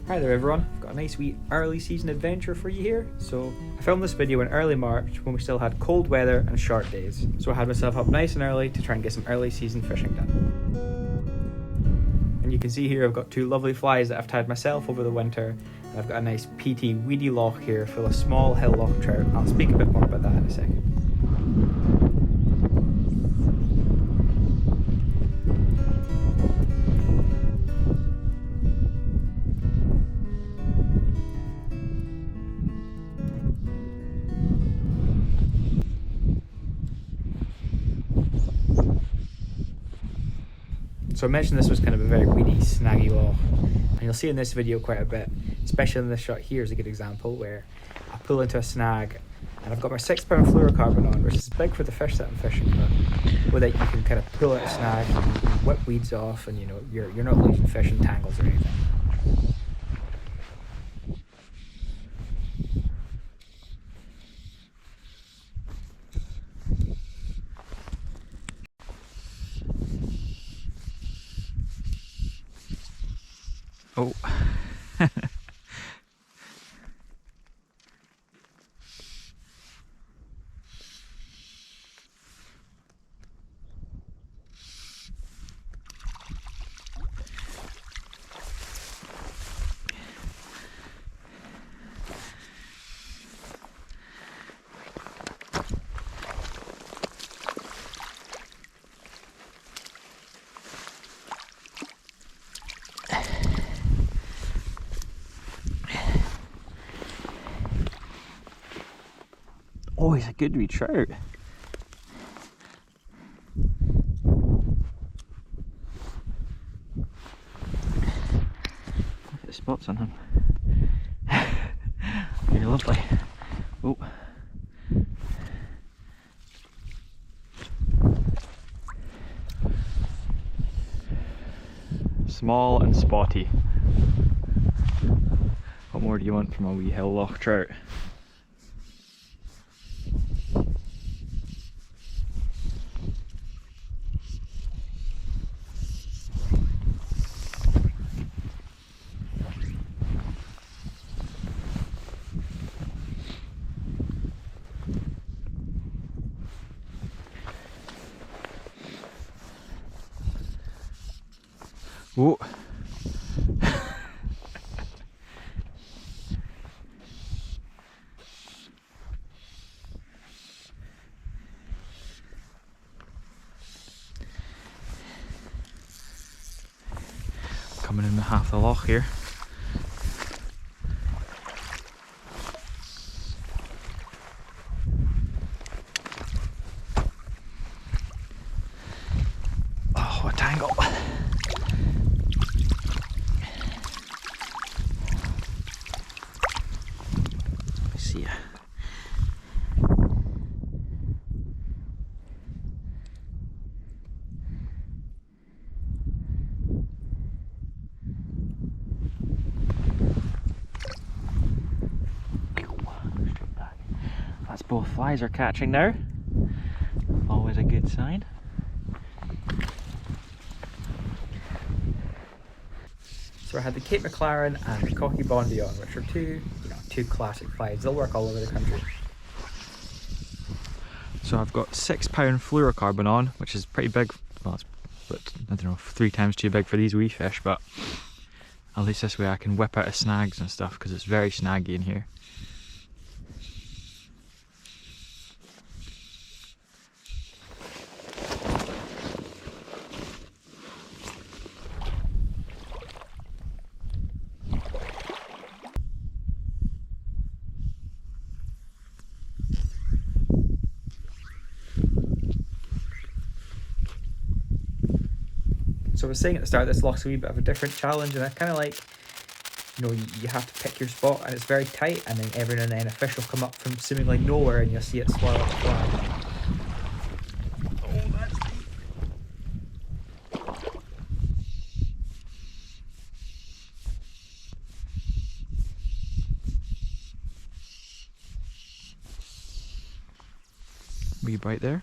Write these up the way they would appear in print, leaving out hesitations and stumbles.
Hi there everyone, I've got a nice wee early season adventure for you here. So I filmed this video in early March when we still had cold weather and short days. So I had myself up nice and early to try and get some early season fishing done. And you can see here I've got two lovely flies that I've tied myself over the winter. And I've got a nice peaty, weedy loch here full of small hill loch trout. I'll speak a bit more about that in a second. So I mentioned this was kind of a very weedy, snaggy loch, and you'll see in this video quite a bit, especially in this shot here is a good example where I pull into a snag and I've got my 6 pound fluorocarbon on, which is big for the fish that I'm fishing, but with it you can kind of pull out a snag, you can whip weeds off, and you know you're not losing fish in tangles or anything. Oh. Oh, he's a good wee trout. Look at the spots on him. Very lovely. Oh. Small and spotty. What more do you want from a wee hill loch trout? Whoa. Coming in the half the loch here. Oh, what a tangle. See ya. That's both flies are catching now. Always a good sign. So I had the Cape McLaren and the Cocky Bondi on, which are two classic flies. They'll work all over the country. So I've got 6 pound fluorocarbon on, which is pretty big. Well, it's, I don't know, 3 times too big for these wee fish, but at least this way I can whip out of snags and stuff because it's very snaggy in here. So I was saying at the start, this loch's a wee bit of a different challenge, and I kind of like, you know, you have to pick your spot and it's very tight, and then every now and then a fish will come up from seemingly nowhere and you'll see it swallow up the fly. Oh, that's deep. Wee bite there.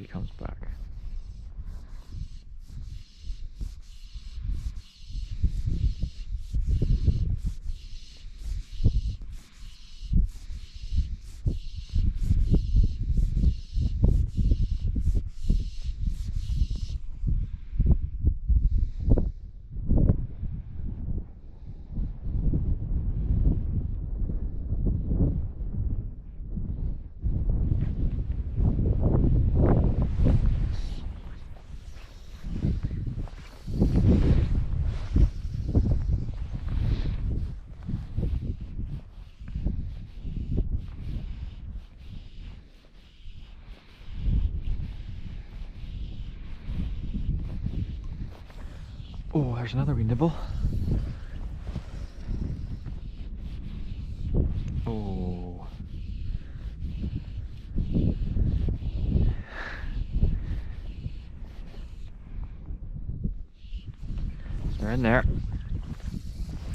he comes back. Oh, there's another wee nibble. Oh. They're in there.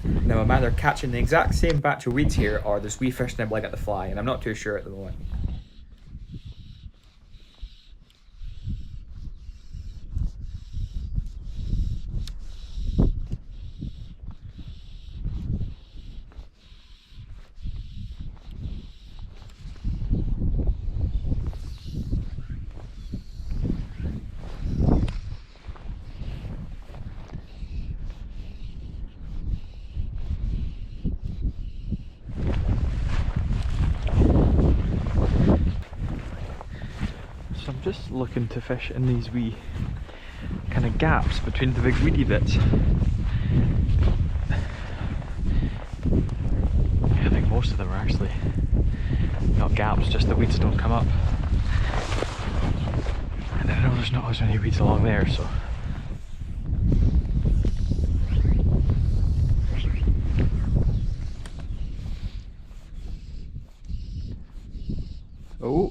Now I'm either catching the exact same batch of weeds here or there's wee fish nibbling at the fly, and I'm not too sure at the moment. So I'm just looking to fish in these wee kind of gaps between the big weedy bits. Yeah, I think most of them are actually not gaps, just the weeds don't come up. And I know there's not as many weeds along there, so. Oh.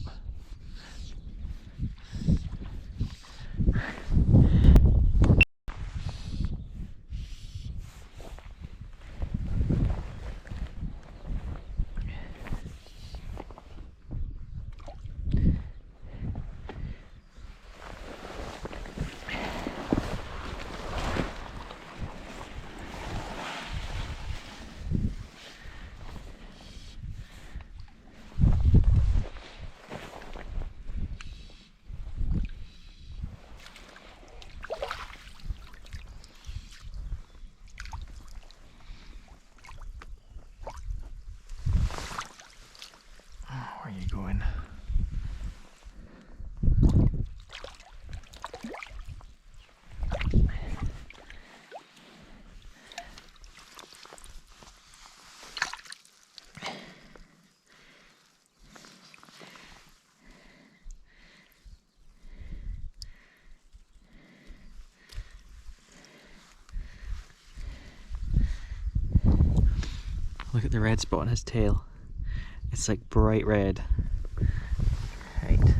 Where are you going? Look at the red spot on his tail. It's like bright red. Right. There's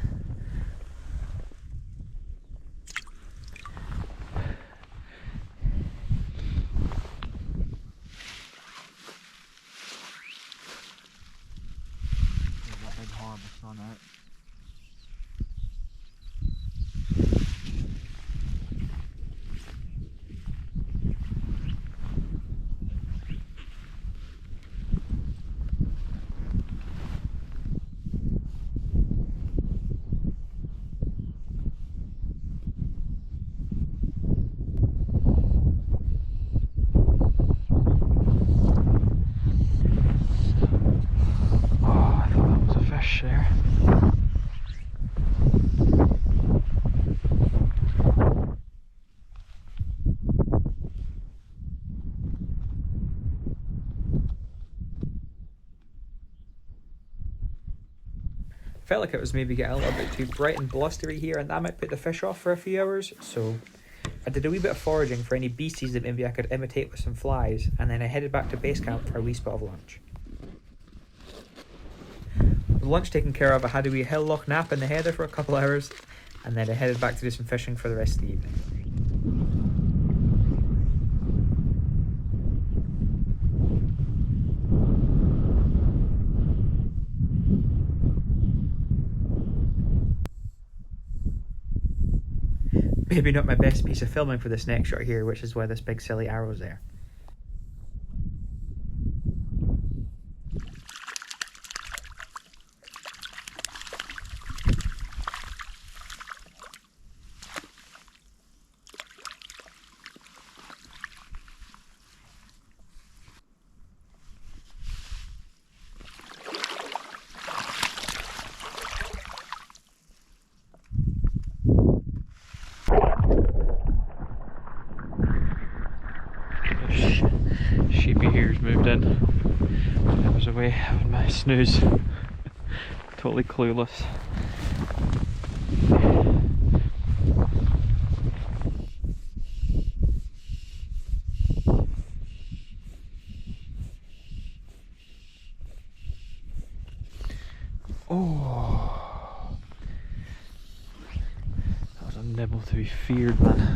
that big harvest on out. There. Felt like it was maybe getting a little bit too bright and blustery here, and that might put the fish off for a few hours, so I did a wee bit of foraging for any beasties that maybe I could imitate with some flies, and then I headed back to base camp for a wee spot of lunch. With lunch taken care of, I had a wee hill loch nap in the heather for a couple of hours, and then I headed back to do some fishing for the rest of the evening. maybe not my best piece of filming for this next shot here, which is why this big silly arrow's there. Sheepy here's moved in. I was away having my snooze. Totally clueless. Oh, that was a nibble to be feared, man.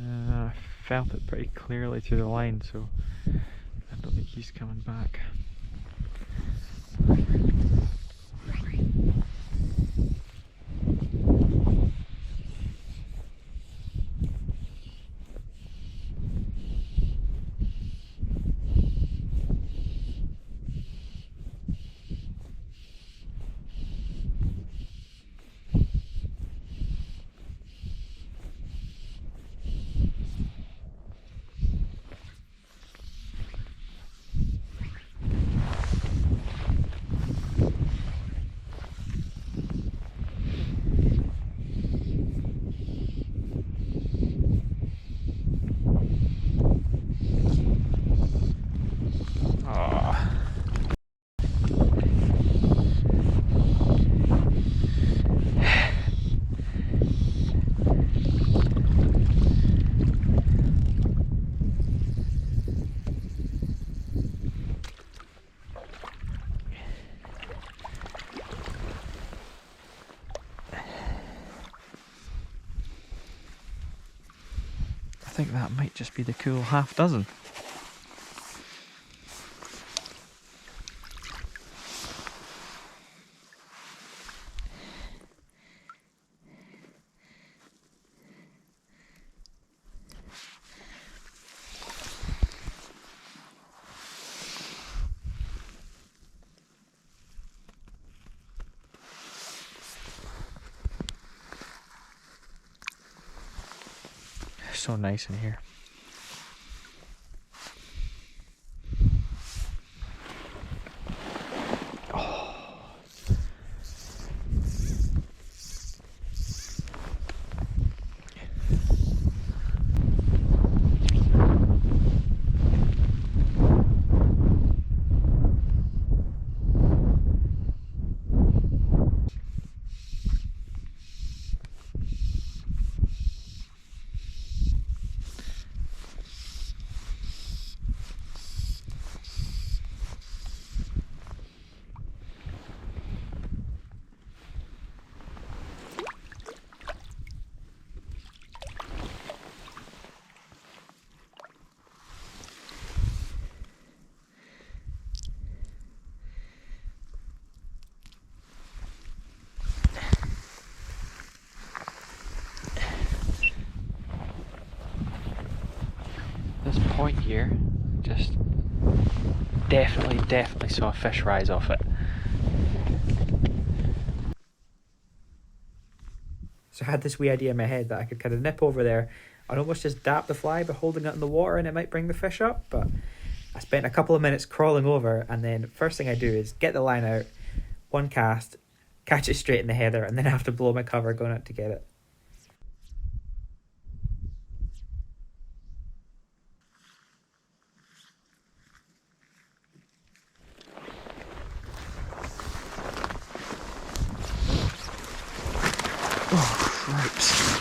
I felt it pretty clearly through the line, so I don't think he's coming back. I think that might just be the cool half dozen. So nice in here. This point here, just definitely saw a fish rise off it. So I had this wee idea in my head that I could kind of nip over there and almost just dap the fly by holding it in the water, and it might bring the fish up. But I spent a couple of minutes crawling over, and then first thing I do is get the line out, one cast, catch it straight in the heather, and then I have to blow my cover going out to get it. Oh, cripes.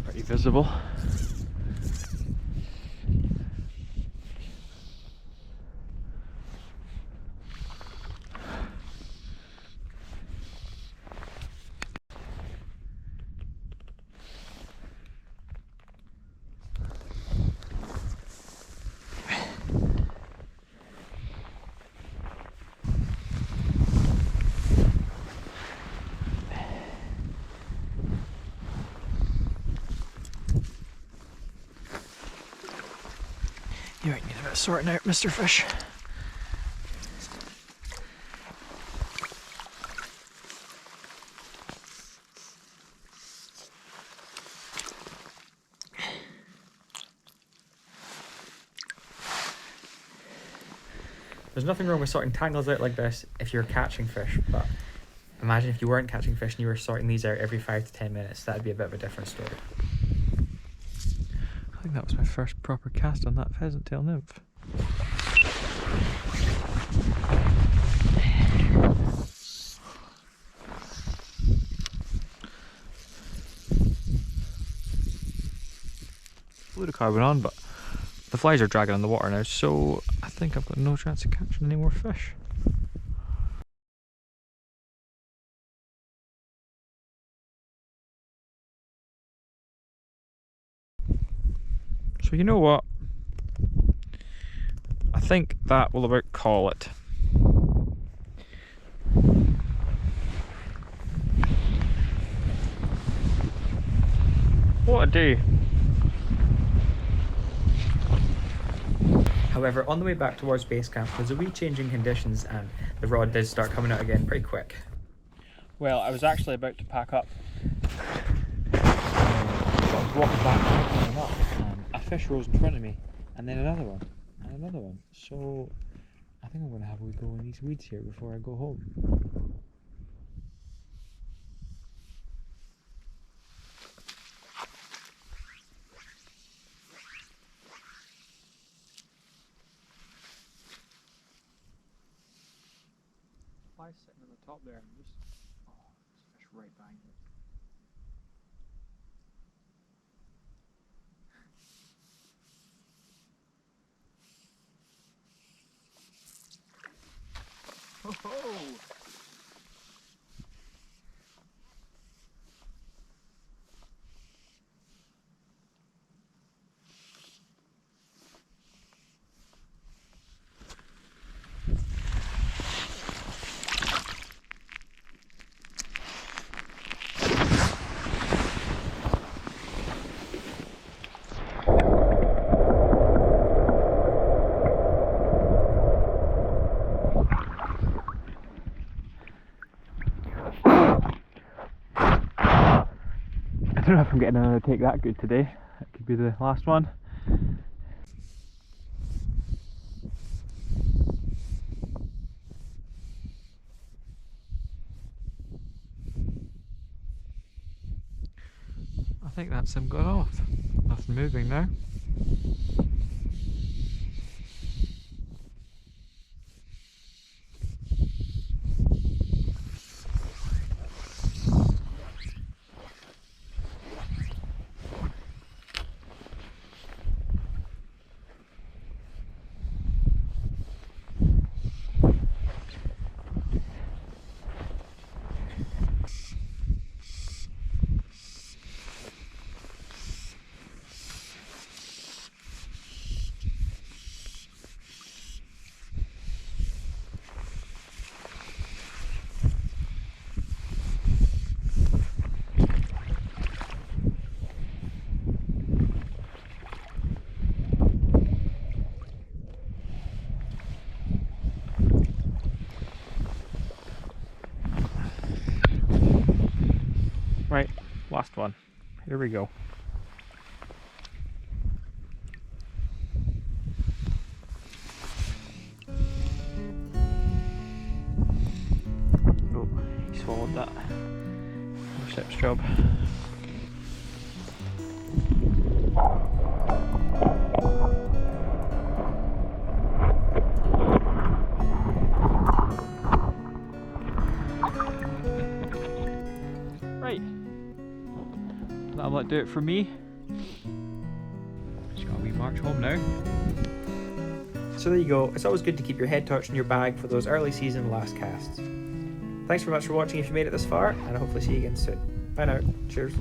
Pretty visible. You might need a bit of sorting out, Mr. Fish. There's nothing wrong with sorting tangles out like this if you're catching fish, but imagine if you weren't catching fish and you were sorting these out every 5 to 10 minutes. That'd be a bit of a different story. I think that was my first proper cast on that pheasant tail nymph. Fluorocarbon on, but the flies are dragging on the water now, so I think I've got no chance of catching any more fish. So you know what? I think that will about call it. What a day. However, on the way back towards base camp, there's a wee change in conditions and the rod did start coming out again pretty quick. Well, I was actually about to pack up. I was walking back, and up, and a fish rose in front of me, and then another one, and another one. So I think I'm going to have a wee go in these weeds here before I go home. Flies sitting on the top there, and just there's fish right behind it. Oh! I don't know if I'm getting another take that good today. That could be the last one. I think that's him got off. Nothing moving now. Right, last one. Here we go. Oh, he swallowed that. Ship's job. Right. That'll let do it for me. Just got a wee march home now. So there you go. It's always good to keep your head touched in your bag for those early season last casts. Thanks very much for watching if you made it this far, and I'll hopefully see you again soon. Bye now. Cheers.